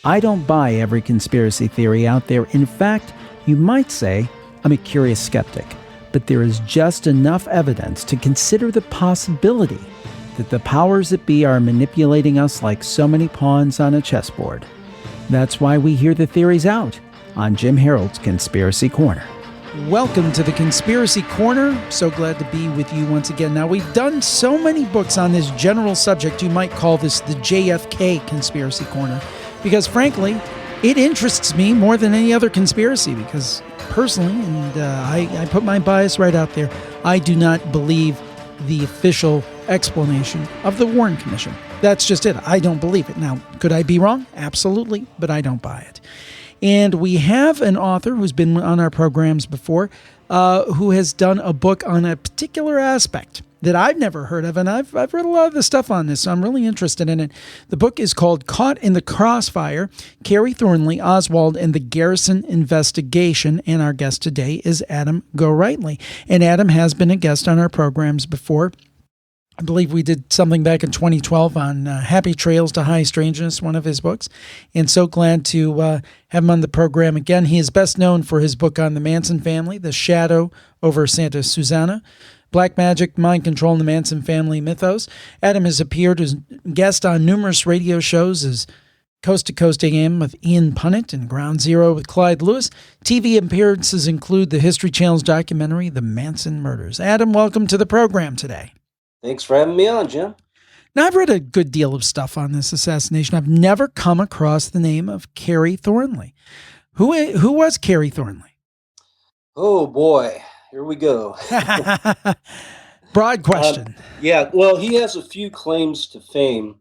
I don't buy every conspiracy theory out there. In fact, you might say I'm a curious skeptic, but there is just enough evidence to consider the possibility that the powers that be are manipulating us like so many pawns on a chessboard. That's why we hear the theories out on Jim Harold's Conspiracy Corner. Welcome to the Conspiracy Corner. So glad to be with you once again. Now, we've done so many books on this general subject, you might call this the JFK Conspiracy Corner, because frankly, it interests me more than any other conspiracy, because personally, and I put my bias right out there, I do not believe the official explanation of the Warren Commission. That's just it. I don't believe it. Now, could I be wrong? Absolutely, but I don't buy it. And we have an author who's been on our programs before, who has done a book on a particular aspect that I've never heard of, and I've read a lot of the stuff on this, so I'm really interested in it. The book is called Caught in the Crossfire, Kerry Thornley, Oswald, and the Garrison Investigation, and our guest today is Adam Gorightly. And Adam has been a guest on our programs before. I believe we did something back in 2012 on Happy Trails to High Strangeness, one of his books, and so glad to have him on the program again. He is best known for his book on the Manson family, The Shadow over Santa Susana, Black Magic, Mind Control, and the Manson Family Mythos. Adam has appeared as guest on numerous radio shows as Coast to Coast AM with Ian Punnett and Ground Zero with Clyde Lewis. TV appearances include the History Channel's documentary, The Manson Murders. Adam, welcome to the program today. Thanks for having me on, Jim. Now, I've read a good deal of stuff on this assassination. I've never come across the name of Kerry Thornley. Who was Kerry Thornley? Oh, boy. Here we go. Broad question. Yeah, well, he has a few claims to fame.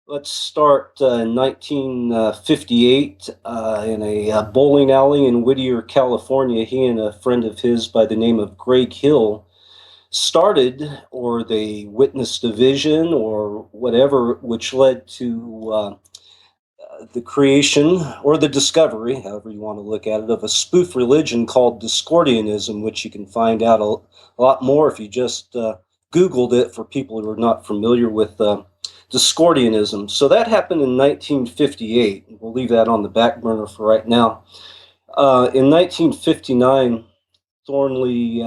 Let's start in 1958 in a bowling alley in Whittier, California. He and a friend of his by the name of Greg Hill started, or they witnessed a vision or whatever, which led to the creation or the discovery, however you want to look at it, of a spoof religion called Discordianism, which you can find out a lot more if you just Googled it, for people who are not familiar with Discordianism. So that happened in 1958. We'll leave that on the back burner for right now. In 1959, Thornley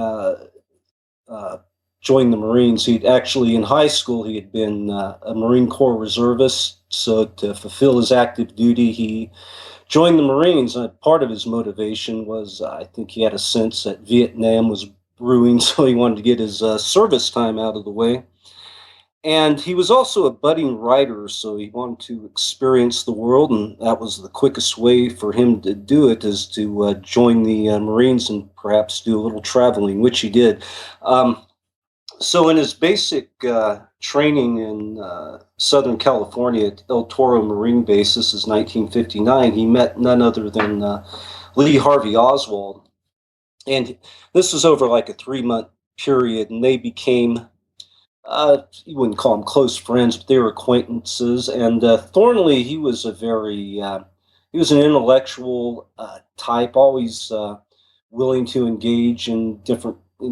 joined the Marines. He'd actually, in high school, he had been a Marine Corps reservist. So to fulfill his active duty, he joined the Marines. Part of his motivation was, I think he had a sense that Vietnam was brewing, so he wanted to get his service time out of the way. And he was also a budding writer, so he wanted to experience the world, and that was the quickest way for him to do it, is to join the Marines and perhaps do a little traveling, which he did. So in his basic training in Southern California at El Toro Marine Base, this is 1959, he met none other than Lee Harvey Oswald. And this was over like a 3-month period, and they became, you wouldn't call them close friends, but they were acquaintances. And Thornley, he was a very, he was an intellectual type, always willing to engage in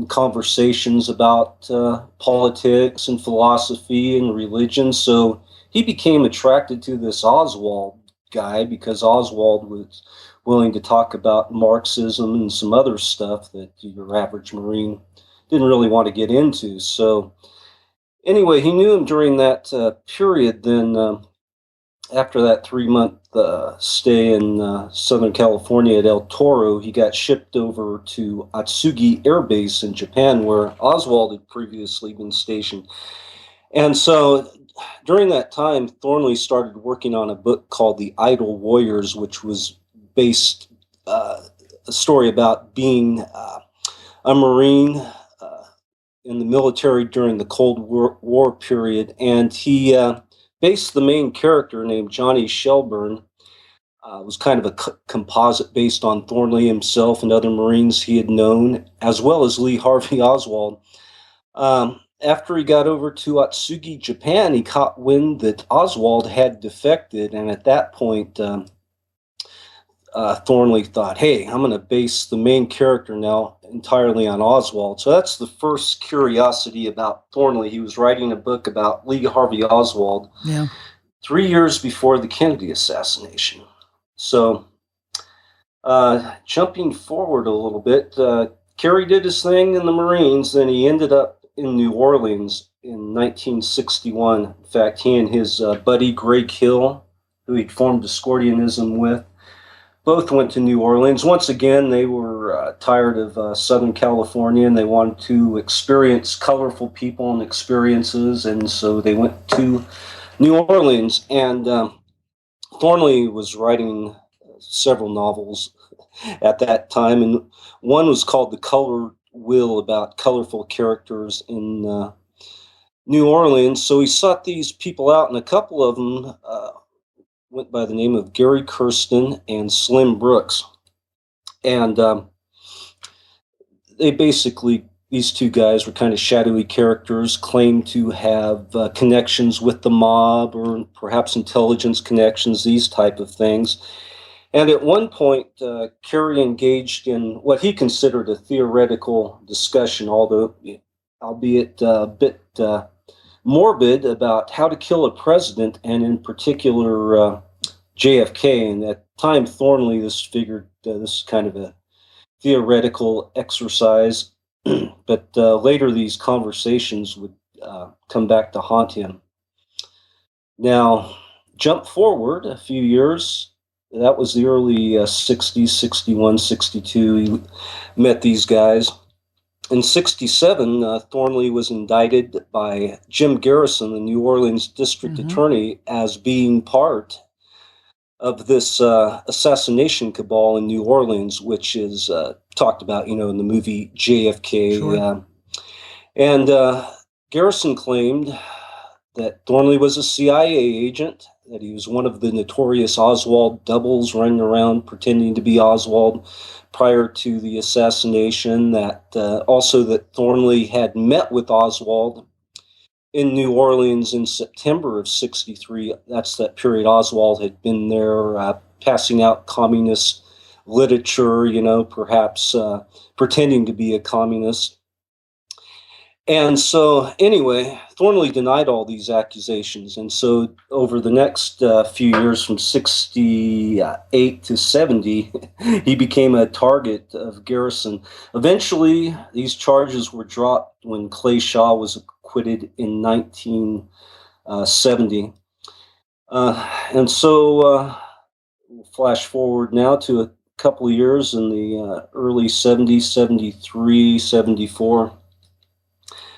conversations about politics and philosophy and religion. So he became attracted to this Oswald guy because Oswald was willing to talk about Marxism and some other stuff that your average Marine didn't really want to get into. So anyway, he knew him during that period. Then after that 3-month stay in Southern California at El Toro, he got shipped over to Atsugi Air Base in Japan, where Oswald had previously been stationed. And so during that time, Thornley started working on a book called The Idle Warriors, which was based a story about being a Marine in the military during the Cold War period. And he based the main character, named Johnny Shelburne, was kind of a composite based on Thornley himself and other Marines he had known, as well as Lee Harvey Oswald. After he got over to Atsugi, Japan, he caught wind that Oswald had defected, and at that point, Thornley thought, hey, I'm going to base the main character now entirely on Oswald. So that's the first curiosity about Thornley. He was writing a book about Lee Harvey Oswald 3 years before the Kennedy assassination. So, jumping forward a little bit, Kerry did his thing in the Marines, then he ended up in New Orleans in 1961. In fact, he and his buddy Greg Hill, who he'd formed Discordianism with, both went to New Orleans. Once again, they were tired of Southern California and they wanted to experience colorful people and experiences, and so they went to New Orleans. And Thornley was writing several novels at that time, and one was called The Color Wheel, about colorful characters in New Orleans. So he sought these people out, and a couple of them went by the name of Gary Kirsten and Slim Brooks. And they basically, these two guys were kind of shadowy characters, claimed to have connections with the mob or perhaps intelligence connections, these type of things. And at one point, Kerry engaged in what he considered a theoretical discussion, albeit a bit morbid, about how to kill a president, and in particular JFK. And at the time, Thornley, this figured this is kind of a theoretical exercise, but later these conversations would come back to haunt him. Now, jump forward a few years. That was the early 60s, 61, 62. He met these guys. In 67, Thornley was indicted by Jim Garrison, the New Orleans district attorney, as being part of this assassination cabal in New Orleans, which is talked about, in the movie JFK. Sure. And Garrison claimed that Thornley was a CIA agent, that he was one of the notorious Oswald doubles running around pretending to be Oswald prior to the assassination, that also that Thornley had met with Oswald in New Orleans in September of 63. That's that period Oswald had been there passing out communist literature, perhaps pretending to be a communist. And so, anyway, Thornley denied all these accusations. And so, over the next few years, from 68 to 70, he became a target of Garrison. Eventually, these charges were dropped when Clay Shaw was acquitted in 1970. And so, we'll flash forward now to a couple of years in the early 70s, 73, 74.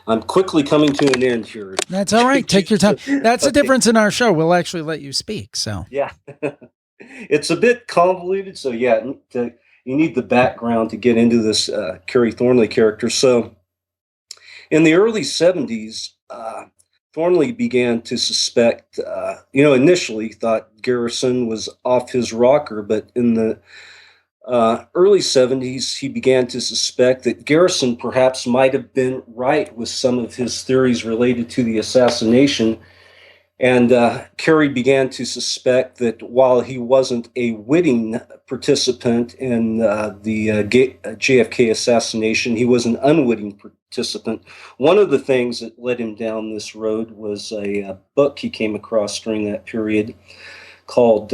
I'm quickly coming to an end here. That's all right. Take your time. That's the difference in our show. We'll actually let you speak. So yeah, it's a bit convoluted. So yeah, you need the background to get into this Kerry Thornley character. So in the early 70s, Thornley began to suspect, initially thought Garrison was off his rocker, but in the early 70s, he began to suspect that Garrison perhaps might have been right with some of his theories related to the assassination. And Kerry began to suspect that while he wasn't a witting participant in the JFK assassination, he was an unwitting participant. One of the things that led him down this road was a book he came across during that period called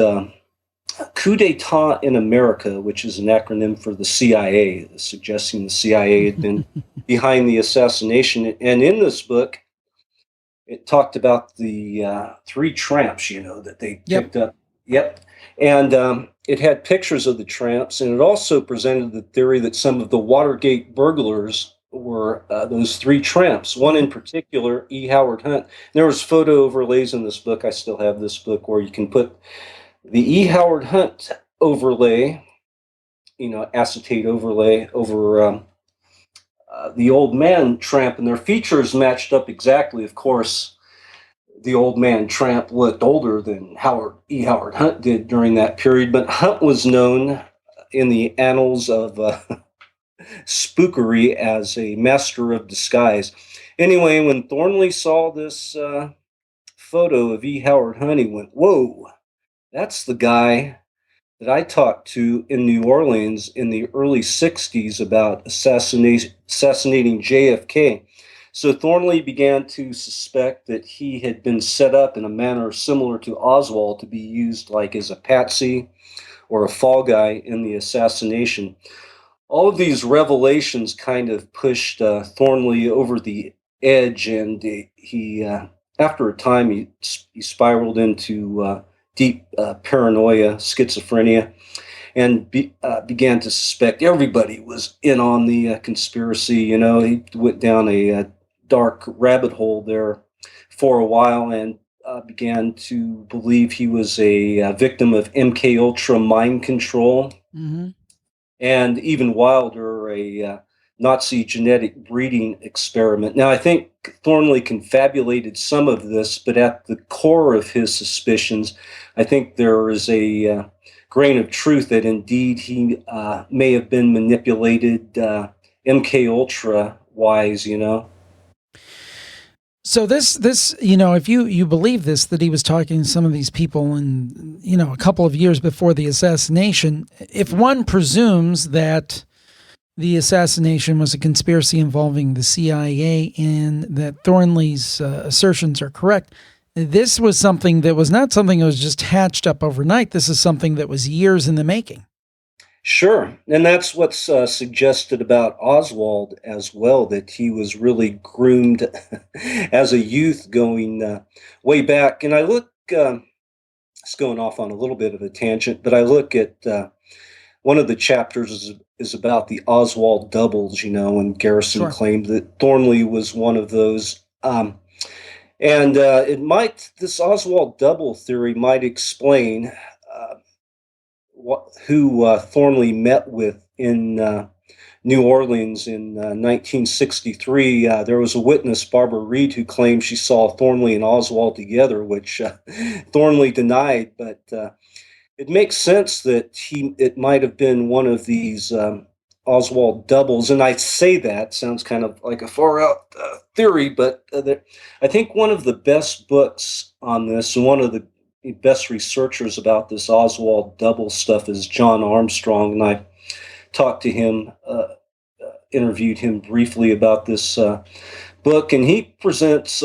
Coup d'etat in America, which is an acronym for the CIA, suggesting the CIA had been behind the assassination. And in this book, it talked about the three tramps, that they picked up. Yep. And it had pictures of the tramps, and it also presented the theory that some of the Watergate burglars were those three tramps. One in particular, E. Howard Hunt. There was photo overlays in this book. I still have this book where you can put the E. Howard Hunt overlay, acetate overlay over the old man tramp, and their features matched up exactly. Of course, the old man tramp looked older than E. Howard Hunt did during that period, but Hunt was known in the annals of spookery as a master of disguise. Anyway, when Thornley saw this photo of E. Howard Hunt, he went, "Whoa, that's the guy that I talked to in New Orleans in the early 60s about assassinating JFK." So Thornley began to suspect that he had been set up in a manner similar to Oswald to be used like as a patsy or a fall guy in the assassination. All of these revelations kind of pushed Thornley over the edge, and after a time, he spiraled into deep paranoia, schizophrenia, and began to suspect everybody was in on the conspiracy. You know, he went down a dark rabbit hole there for a while, and began to believe he was a victim of MK Ultra mind control, Mm-hmm. and even wilder, a Nazi genetic breeding experiment. Now, I think Thornley confabulated some of this, but at the core of his suspicions, I think there is a grain of truth that indeed he may have been manipulated MK Ultra wise, you know. So this, if you believe this, that he was talking to some of these people, and a couple of years before the assassination, if one presumes that the assassination was a conspiracy involving the CIA and that Thornley's assertions are correct, this was something that was not something that was just hatched up overnight. This is something that was years in the making. Sure. And that's what's suggested about Oswald as well, that he was really groomed as a youth going way back. And I look, it's going off on a little bit of a tangent, but I look at one of the chapters is about the Oswald doubles, and Garrison Sure. claimed that Thornley was one of those. And this Oswald double theory might explain who Thornley met with in New Orleans in 1963. There was a witness, Barbara Reed, who claimed she saw Thornley and Oswald together, which Thornley denied. But it makes sense that it might have been one of these Oswald doubles. And I say that sounds kind of like a far out theory, but I think one of the best books on this, and one of the best researchers about this Oswald double stuff, is John Armstrong, and I talked to him, interviewed him briefly about this book, and he presents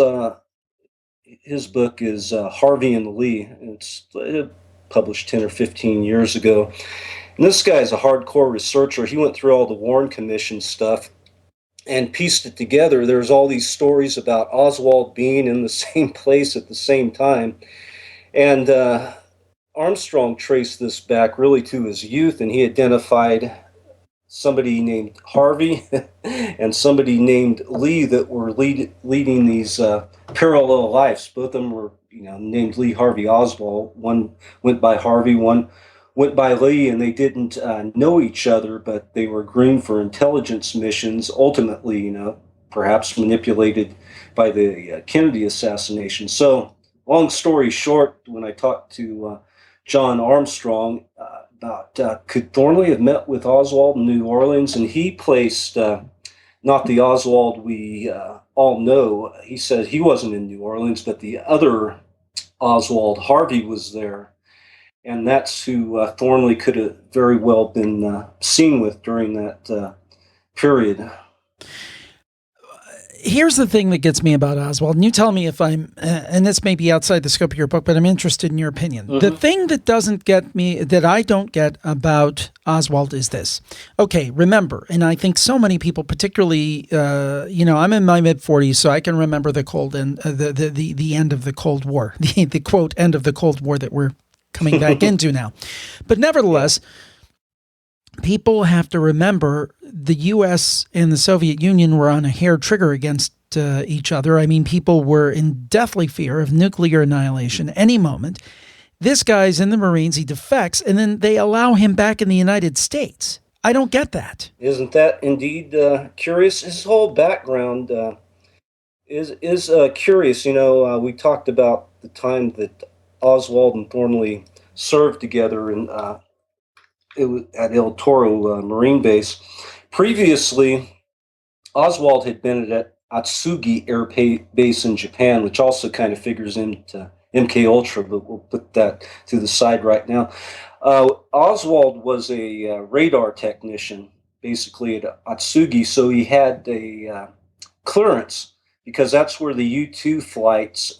his book is Harvey and Lee. It's published 10 or 15 years ago, and this guy's a hardcore researcher. He went through all the Warren Commission stuff and pieced it together. There's all these stories about Oswald being in the same place at the same time. And Armstrong traced this back really to his youth, and he identified somebody named Harvey and somebody named Lee that were leading these parallel lives. Both of them were, named Lee Harvey Oswald. One went by Harvey, one went by Lee, and they didn't know each other, but they were groomed for intelligence missions, ultimately, perhaps manipulated by the Kennedy assassination. So, long story short, when I talked to John Armstrong about could Thornley have met with Oswald in New Orleans, and he placed not the Oswald we all know. He said he wasn't in New Orleans, but the other Oswald, Harvey, was there. And that's who Thornley could have very well been seen with during that period. Here's the thing that gets me about Oswald, and you tell me if I'm, and this may be outside the scope of your book, but I'm interested in your opinion. Mm-hmm. The thing that doesn't get me, that I don't get about Oswald is this. Okay, remember, and I think so many people, particularly, I'm in my mid-40s, so I can remember the the end of the Cold War, the quote, end of the Cold War that we're coming back into now. But nevertheless, people have to remember the U.S. and the Soviet Union were on a hair trigger against each other. I mean, people were in deathly fear of nuclear annihilation any moment. This guy's in the Marines, he defects, and then they allow him back in the United States. I don't get that. Isn't that indeed curious? His whole background is curious. We talked about the time that Oswald and Thornley served together in it was at El Toro Marine Base. Previously, Oswald had been at Atsugi Air Base in Japan, which also kind of figures into MK Ultra, but we'll put that to the side right now. Oswald was a radar technician, basically at Atsugi, so he had a clearance because that's where the U-2 flights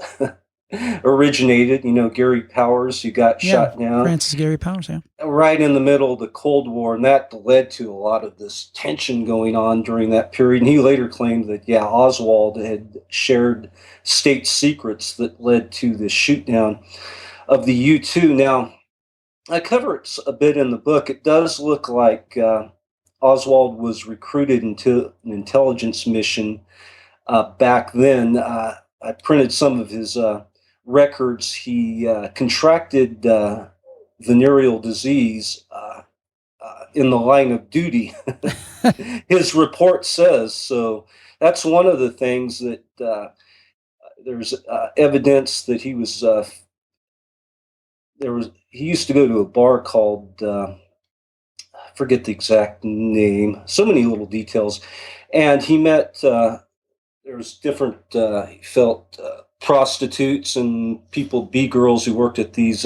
originated. Gary Powers, who got Yeah, shot down Francis Gary Powers. Yeah. right in the middle of the Cold War, and that led to a lot of this tension going on during that period. And he later claimed that, yeah, Oswald had shared state secrets that led to the shoot down of the U-2. Now, I cover it a bit in the book. It does look like Oswald was recruited into an intelligence mission back then. I printed some of his records. He contracted venereal disease in the line of duty. His report says so. That's one of the things that there's evidence that he was. He used to go to a bar called I forget the exact name. So many little details, and he met. There's different. He felt prostitutes and people, B girls who worked at these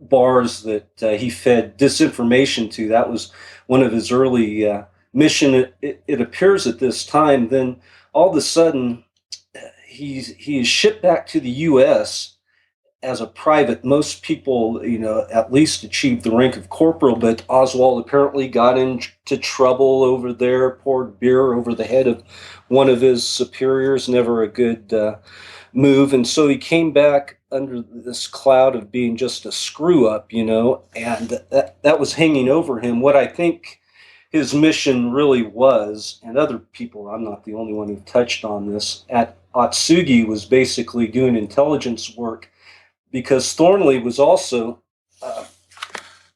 bars that he fed disinformation to. That was one of his early mission. It appears at this time. Then all of a sudden, he is shipped back to the U.S. as a private. Most people, at least achieved the rank of corporal, but Oswald apparently got into trouble over there, poured beer over the head of one of his superiors, never a good move. And so he came back under this cloud of being just a screw up, and that was hanging over him. What I think his mission really was, and other people, I'm not the only one who touched on this, at Atsugi was basically doing intelligence work, because Thornley was also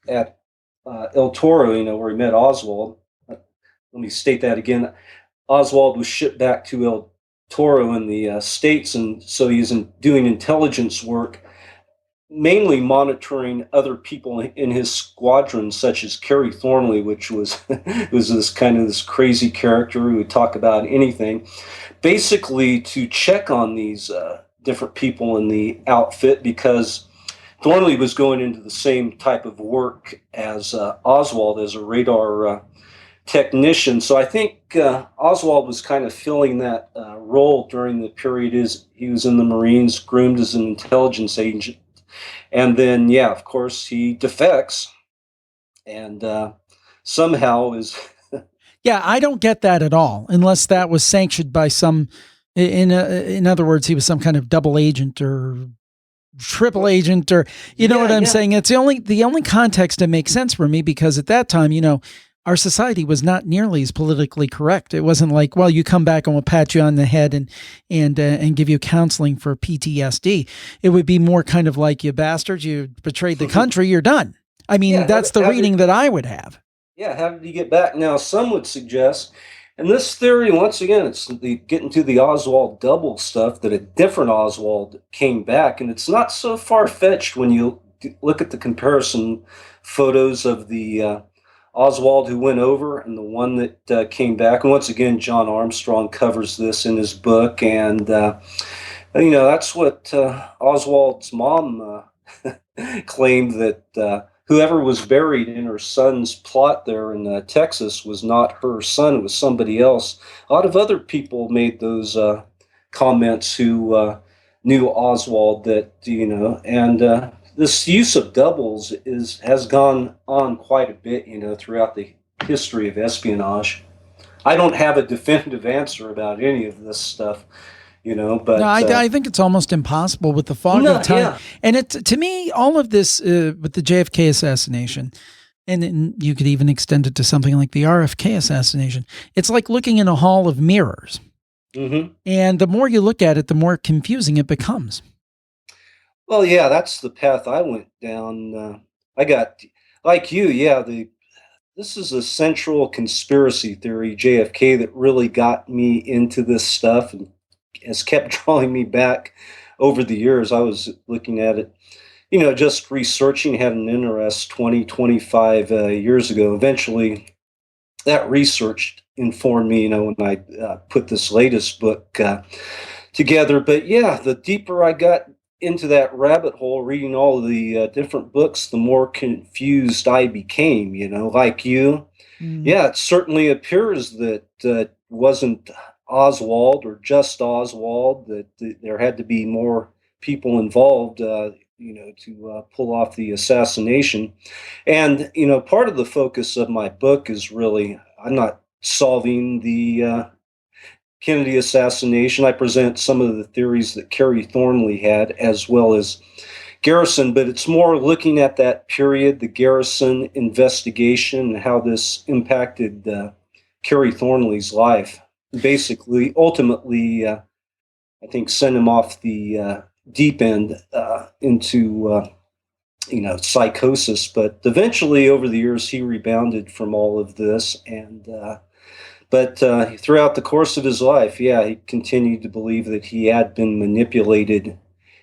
at El Toro, where he met Oswald. Let me state that again. Oswald was shipped back to El Toro in the States, and so he's doing intelligence work, mainly monitoring other people in his squadron, such as Kerry Thornley, which was this crazy character who would talk about anything, basically to check on these different people in the outfit, because Thornley was going into the same type of work as Oswald, as a radar technician. So I think Oswald was kind of filling that role during the period he was in the Marines, groomed as an intelligence agent. And then, yeah, of course, he defects and somehow is... Yeah, I don't get that at all, unless that was sanctioned by some... In other words, he was some kind of double agent or triple agent, or know what I'm saying. It's the only context that makes sense for me, because at that time, our society was not nearly as politically correct. It wasn't like, well, you come back and we'll pat you on the head and give you counseling for PTSD. It would be more kind of like, you bastards, you betrayed the country, you're done. I mean, that's the reading that I would have. Yeah, how did he get back? Now, some would suggest, and this theory, once again, it's getting to the Oswald double stuff, that a different Oswald came back. And it's not so far-fetched when you look at the comparison photos of the Oswald who went over and the one that came back. And once again, John Armstrong covers this in his book. And, that's what Oswald's mom claimed, that whoever was buried in her son's plot there in Texas was not her son, it was somebody else. A lot of other people made those comments who knew Oswald, that, and this use of doubles has gone on quite a bit, throughout the history of espionage. I don't have a definitive answer about any of this stuff. But no, I think it's almost impossible with the fog of time. Yeah. And to me, all of this with the JFK assassination, and you could even extend it to something like the RFK assassination, it's like looking in a hall of mirrors. Mm-hmm. And the more you look at it, the more confusing it becomes. Well, yeah, that's the path I went down. I got, like you, this is a central conspiracy theory, JFK, that really got me into this stuff and has kept drawing me back over the years. I was looking at it, just researching, had an interest 20, 25 years ago. Eventually, that research informed me, when I put this latest book together. But yeah, the deeper I got into that rabbit hole, reading all of the different books, the more confused I became, like you. Mm-hmm. Yeah, it certainly appears that wasn't Oswald or just Oswald, that there had to be more people involved, to pull off the assassination. And, part of the focus of my book is really, I'm not solving the Kennedy assassination. I present some of the theories that Kerry Thornley had, as well as Garrison, but it's more looking at that period, the Garrison investigation, and how this impacted Kerry Thornley's life. Basically, ultimately, I think sent him off the deep end into psychosis. But eventually, over the years, he rebounded from all of this, and but throughout the course of his life, yeah, he continued to believe that he had been manipulated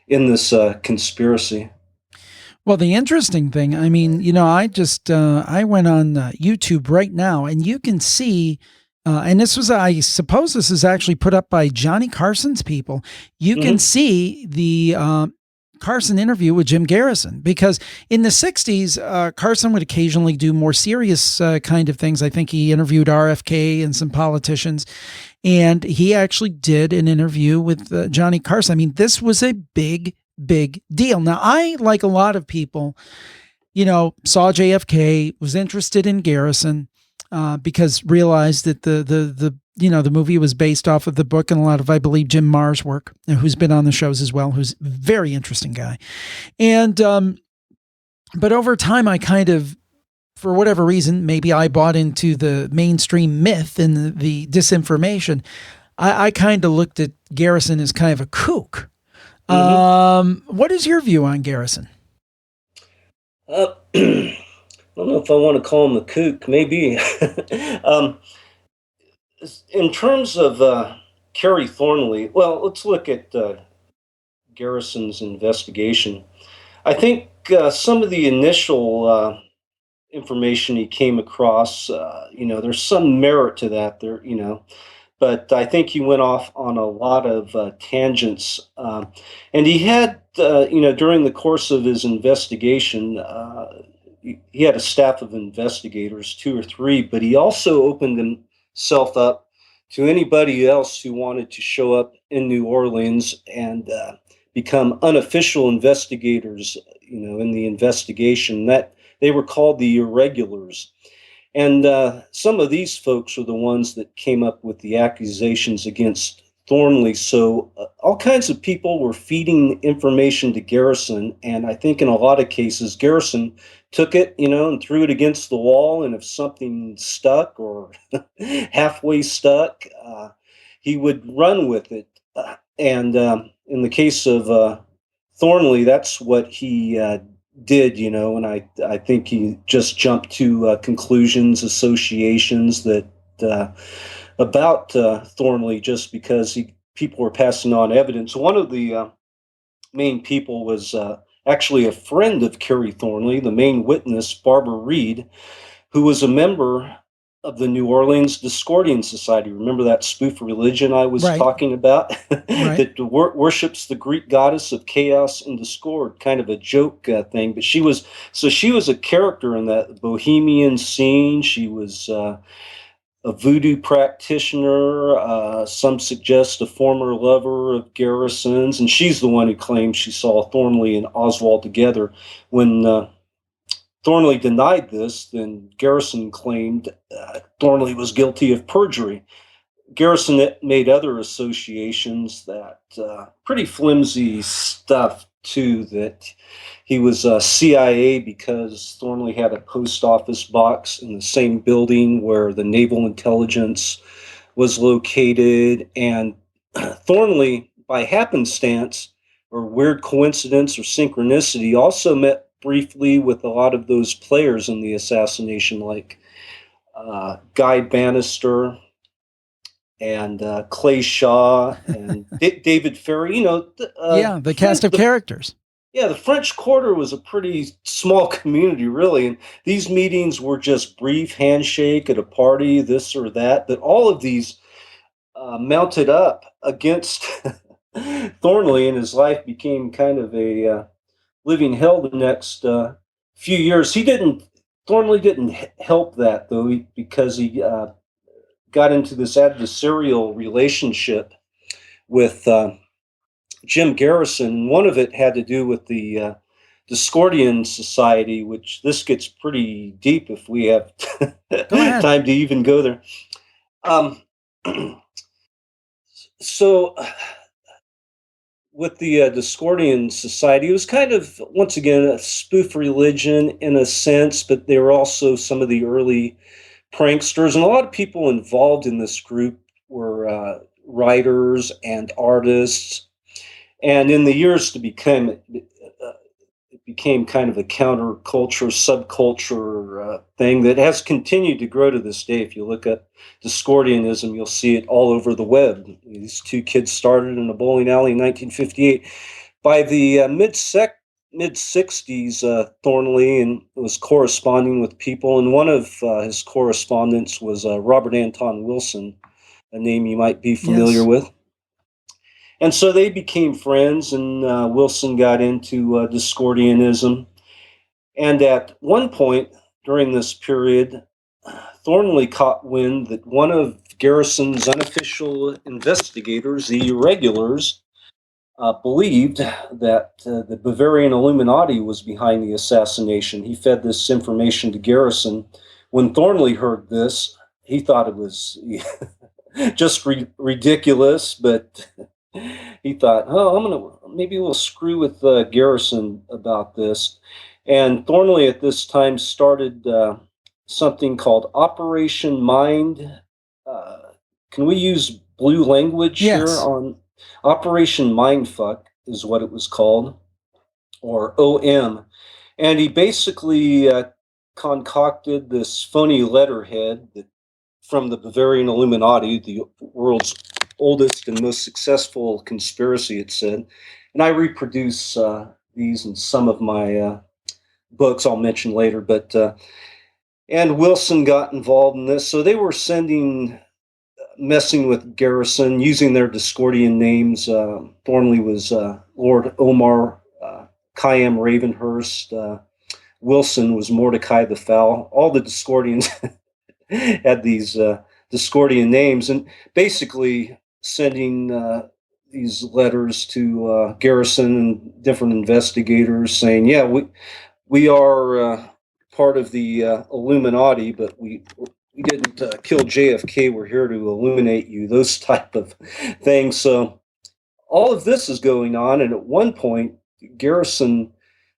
in this conspiracy. Well, the interesting thing, I mean, I went on YouTube right now, and you can see, and I suppose this is actually put up by Johnny Carson's people. You can see the Carson interview with Jim Garrison, because in the 60s, Carson would occasionally do more serious kind of things. I think he interviewed RFK and some politicians, and he actually did an interview with Johnny Carson. I mean, this was a big deal. Now, I, like a lot of people, saw JFK, was interested in Garrison, because realized that the movie was based off of the book and a lot of, I believe, Jim Marr's work, who's been on the shows as well, who's a very interesting guy. And, but over time, I kind of, for whatever reason, maybe I bought into the mainstream myth and the disinformation. I kind of looked at Garrison as kind of a kook. What is your view on Garrison? I don't know if I want to call him a kook, maybe. In terms of Kerry Thornley, well, let's look at Garrison's investigation. I think some of the initial information he came across, there's some merit to that there, but I think he went off on a lot of tangents. And he had, during the course of his investigation, he had a staff of investigators, 2 or 3, but he also opened himself up to anybody else who wanted to show up in New Orleans and become unofficial investigators, in the investigation. That they were called the irregulars. And some of these folks were the ones that came up with the accusations against Thornley. So all kinds of people were feeding information to Garrison. And I think in a lot of cases, Garrison took it, and threw it against the wall. And if something stuck or halfway stuck, he would run with it. And in the case of Thornley, that's what he did, and I think he just jumped to conclusions, associations that about Thornley, just because people were passing on evidence. One of the main people was actually a friend of Kerry Thornley, the main witness, Barbara Reed, who was a member of the New Orleans Discordian Society. Remember that spoof religion I was talking about? That worships the Greek goddess of chaos and discord, kind of a joke thing. But she was a character in that bohemian scene. She was a voodoo practitioner. Some suggest a former lover of Garrison's, and she's the one who claimed she saw Thornley and Oswald together. When Thornley denied this, then Garrison claimed Thornley was guilty of perjury. Garrison made other associations that pretty flimsy stuff too, that he was CIA because Thornley had a post office box in the same building where the Naval Intelligence was located. And Thornley, by happenstance or weird coincidence or synchronicity, also met briefly with a lot of those players in the assassination, like Guy Bannister and Clay Shaw and David Ferry. The cast of characters. Yeah, the French Quarter was a pretty small community, really, and these meetings were just brief handshake at a party, this or that. But all of these mounted up against Thornley, and his life became kind of a living hell the next few years. Thornley didn't help that, though, because he got into this adversarial relationship with Jim Garrison. One of it had to do with the Discordian Society, which this gets pretty deep if we have time to even go there. So with the Discordian Society, it was kind of, once again, a spoof religion in a sense, but they were also some of the early pranksters. And a lot of people involved in this group were writers and artists. And in the years to become, it became kind of a counterculture, subculture thing that has continued to grow to this day. If you look at Discordianism, you'll see it all over the web. These two kids started in a bowling alley in 1958. By the mid-60s, Thornley and was corresponding with people, and one of his correspondents was Robert Anton Wilson, a name you might be familiar with. And so they became friends, and Wilson got into Discordianism. And at one point during this period, Thornley caught wind that one of Garrison's unofficial investigators, the irregulars, believed that the Bavarian Illuminati was behind the assassination. He fed this information to Garrison. When Thornley heard this, he thought it was just ridiculous, but he thought, maybe we'll screw with Garrison about this. And Thornley at this time started something called Operation Mind. Can we use blue language here on Operation Mindfuck is what it was called, or OM. And he basically concocted this phony letterhead that from the Bavarian Illuminati, the world's oldest and most successful conspiracy, it said. And I reproduce these in some of my books I'll mention later. But and Wilson got involved in this. So they were messing with Garrison, using their Discordian names. Thornley was Lord Omar Khayyam Ravenhurst. Wilson was Mordecai the Foul. All the Discordians had these Discordian names, and basically sending these letters to Garrison and different investigators saying, yeah, we are part of the Illuminati, but we didn't kill JFK. We're here to illuminate you, those type of things. So all of this is going on, and at one point, Garrison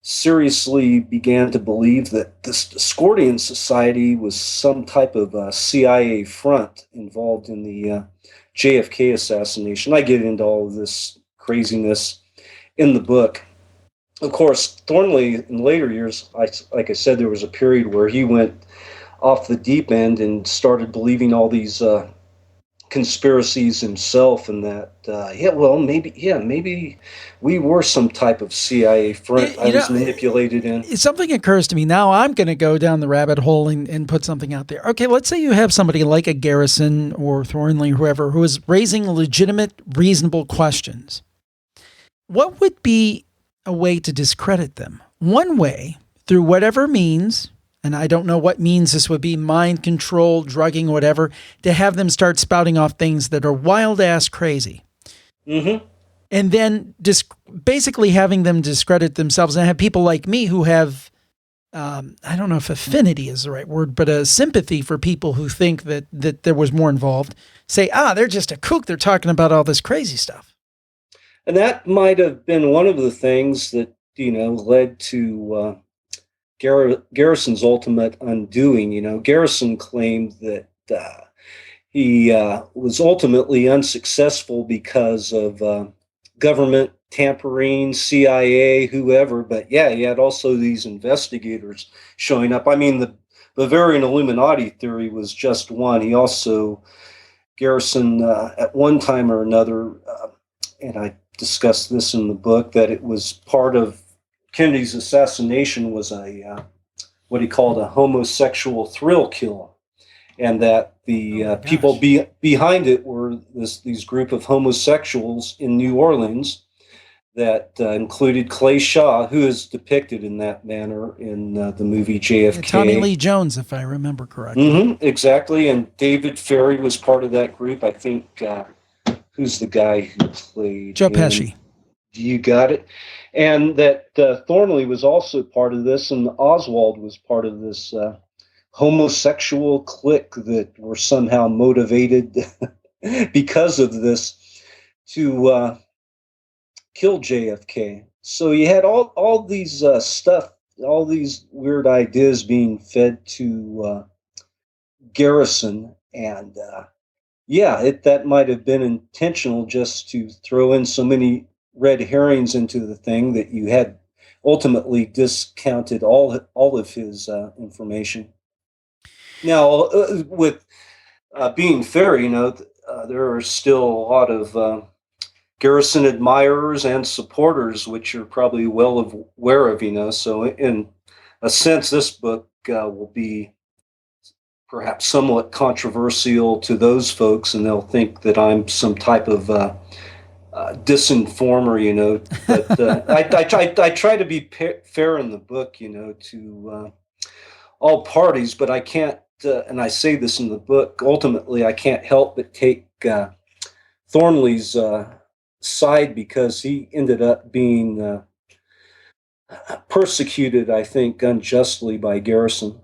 seriously began to believe that this Discordian Society was some type of CIA front involved in the JFK assassination. I get into all of this craziness in the book. Of course, Thornley, in later years, like I said, there was a period where he went off the deep end and started believing all these conspiracies himself, and that maybe we were some type of CIA front I was manipulated in. Something occurs to me now. I'm going to go down the rabbit hole and put something out there. Okay, let's say you have somebody like a Garrison or Thornley, whoever, who is raising legitimate, reasonable questions. What would be a way to discredit them? One way, through whatever means, and I don't know what means this would be, mind control, drugging, whatever, to have them start spouting off things that are wild-ass crazy. Mm-hmm. And then basically having them discredit themselves, and have people like me who have, I don't know if affinity is the right word, but a sympathy for people who think that there was more involved, say, they're just a kook, they're talking about all this crazy stuff. And that might have been one of the things that, led to Garrison's ultimate undoing. Garrison claimed that he was ultimately unsuccessful because of government tampering, CIA, whoever. But yeah, he had also these investigators showing up. I mean, the Bavarian Illuminati theory was just one. He also, Garrison, at one time or another, and I discussed this in the book, that it was part of Kennedy's assassination was what he called a homosexual thrill kill, and that the people behind it were these group of homosexuals in New Orleans that included Clay Shaw, who is depicted in that manner in the movie JFK. Tommy Lee Jones, if I remember correctly. Mm-hmm, exactly, and David Ferry was part of that group. I think, who's the guy who played Joe Pesci. You got it. And that Thornley was also part of this, and Oswald was part of this homosexual clique that were somehow motivated because of this to kill JFK. So you had all these stuff, all these weird ideas being fed to Garrison, and yeah, that might have been intentional just to throw in so many red herrings into the thing that you had ultimately discounted all of his information. Now, with being fair, there are still a lot of Garrison admirers and supporters, which you're probably well aware of. So in a sense, this book will be perhaps somewhat controversial to those folks, and they'll think that I'm some type of disinformer, But I try to be fair in the book, to all parties, but I can't, and I say this in the book, ultimately I can't help but take Thornley's side, because he ended up being persecuted, I think, unjustly by Garrison.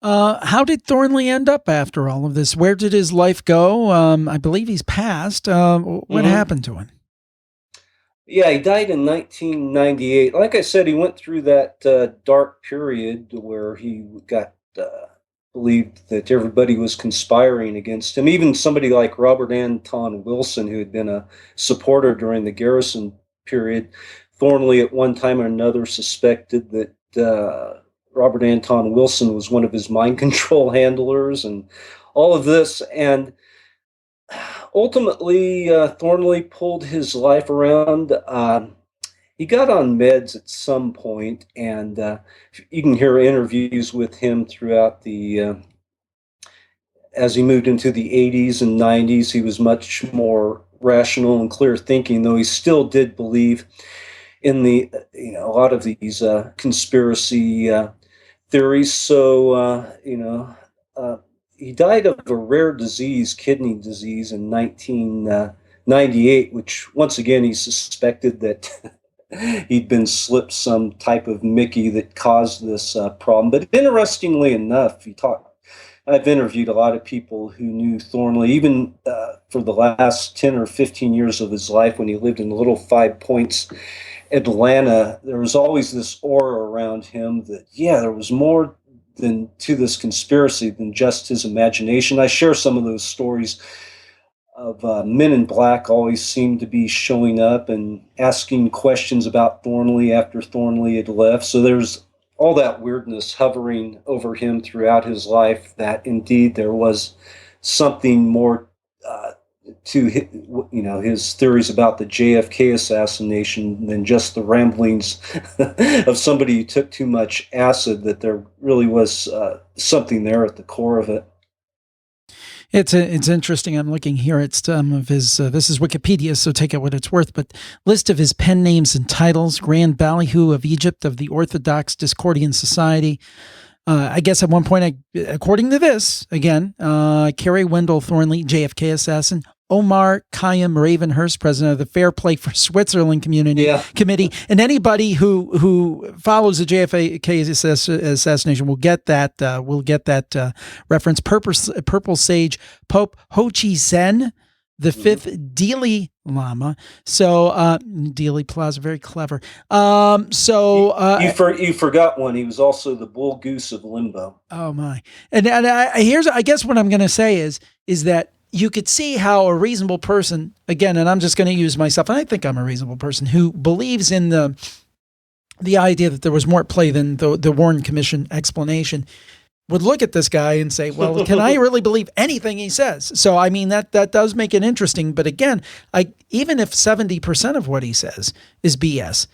How did Thornley end up after all of this? Where did his life go? I believe he's passed. What happened to him? Yeah, he died in 1998. Like I said, he went through that dark period where he got believed that everybody was conspiring against him. Even somebody like Robert Anton Wilson, who had been a supporter during the Garrison period. Thornley at one time or another suspected that Robert Anton Wilson was one of his mind control handlers and all of this. And ultimately, Thornley pulled his life around. He got on meds at some point, and you can hear interviews with him throughout as he moved into the 80s and 90s. He was much more rational and clear thinking, though he still did believe in a lot of these conspiracy theories. So, he died of a rare disease, kidney disease, in 1998, which once again he suspected that he'd been slipped some type of Mickey that caused this problem. But interestingly enough, I've interviewed a lot of people who knew Thornley, even for the last 10 or 15 years of his life when he lived in Little Five Points, Atlanta. There was always this aura around him that, yeah, there was more to this conspiracy than just his imagination. I share some of those stories of men in black always seemed to be showing up and asking questions about Thornley after Thornley had left. So there's all that weirdness hovering over him throughout his life, that indeed there was something more to his theories about the JFK assassination than just the ramblings of somebody who took too much acid, that there really was something there at the core of it. It's interesting. I'm looking here at some of his, this is Wikipedia, so take it what it's worth, but list of his pen names and titles: Grand Ballyhoo of Egypt, of the Orthodox Discordian Society. I guess at one point, according to this, again, Kerry Wendell Thornley, JFK assassin; Omar Khayyam Ravenhurst, president of the Fair Play for Switzerland Committee, and anybody who follows the JFK assassination will get that reference. Purple Sage Pope Ho-Chi Sen, the fifth Dealey Lama. So Dealey Plaza, very clever. You forgot one. He was also the bull goose of limbo. Oh my! And I guess what I'm going to say is that you could see how a reasonable person, again, and I'm just going to use myself, and I think I'm a reasonable person, who believes in the idea that there was more at play than the Warren Commission explanation, would look at this guy and say, well, can I really believe anything he says? So, I mean, that does make it interesting. But again, even if 70% of what he says is BS,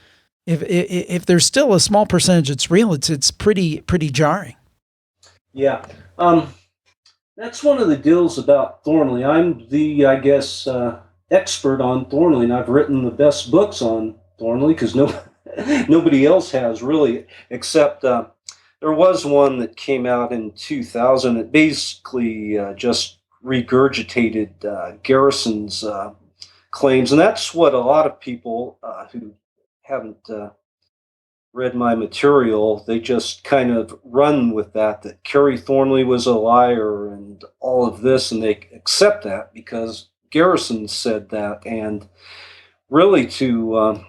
if there's still a small percentage that's real, it's pretty jarring. Yeah. That's one of the deals about Thornley. I'm the, I guess, expert on Thornley, and I've written the best books on Thornley because nobody else has really, except there was one that came out in 2000. It basically just regurgitated Garrison's claims, and that's what a lot of people who haven't read my material, they just kind of run with that Kerry Thornley was a liar and all of this, and they accept that because Garrison said that. And really, to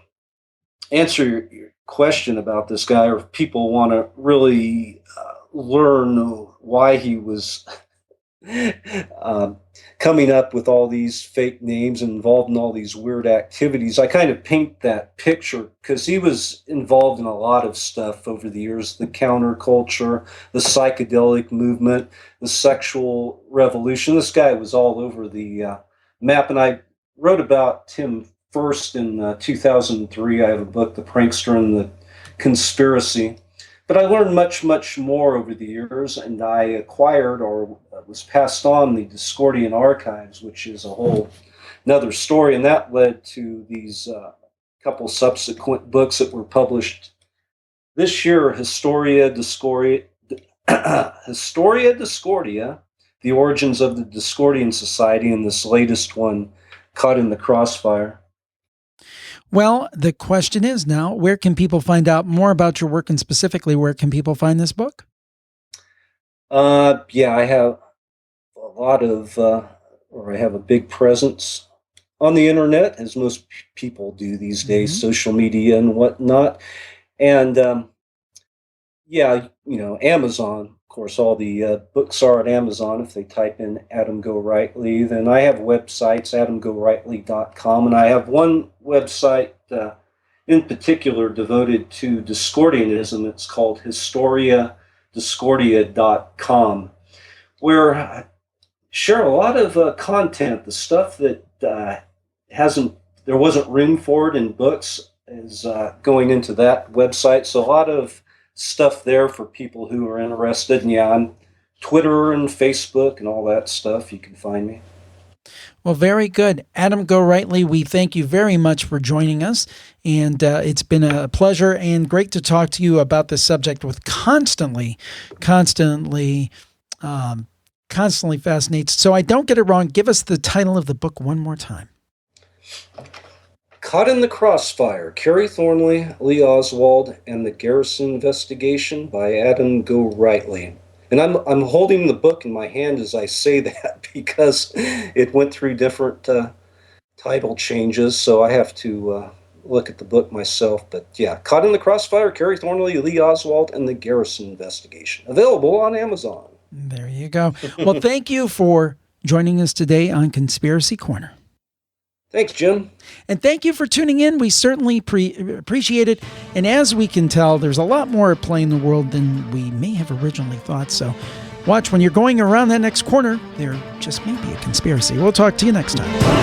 answer your question about this guy, or if people want to really learn why he was coming up with all these fake names and involved in all these weird activities, I kind of paint that picture because he was involved in a lot of stuff over the years: the counterculture, the psychedelic movement, the sexual revolution. This guy was all over the map, and I wrote about him first in 2003. I have a book, The Prankster and the Conspiracy. But I learned much, much more over the years, and I acquired, or was passed on, the Discordian archives, which is a whole another story, and that led to these couple subsequent books that were published this year: Historia Discordia, The Origins of the Discordian Society, and this latest one, Caught in the Crossfire. Well, the question is now, where can people find out more about your work, and specifically, where can people find this book? Yeah, I have a lot of, or I have a big presence on the internet, as most people do these days, social media and whatnot. And yeah, Amazon. Of course, all the books are at Amazon if they type in Adam Gorightly. Then I have websites, adamgorightly.com, and I have one website in particular devoted to Discordianism. It's called historiadiscordia.com, where I share a lot of content. The stuff that there wasn't room for it in books is going into that website. So a lot of stuff there for people who are interested. And yeah, I'm Twitter and Facebook and all that stuff. You can find me. Well, very good. Adam Gorightly, we thank you very much for joining us. And it's been a pleasure and great to talk to you about this subject, with constantly fascinates. So I don't get it wrong, give us the title of the book one more time. Caught in the Crossfire, Kerry Thornley, Lee Oswald, and the Garrison Investigation by Adam Gorightly. And I'm holding the book in my hand as I say that because it went through different title changes, so I have to look at the book myself. But yeah, Caught in the Crossfire, Kerry Thornley, Lee Oswald, and the Garrison Investigation. Available on Amazon. There you go. Well, thank you for joining us today on Conspiracy Corner. Thanks, Jim. And thank you for tuning in. We certainly appreciate it. And as we can tell, there's a lot more at play in the world than we may have originally thought. So watch when you're going around that next corner. There just may be a conspiracy. We'll talk to you next time.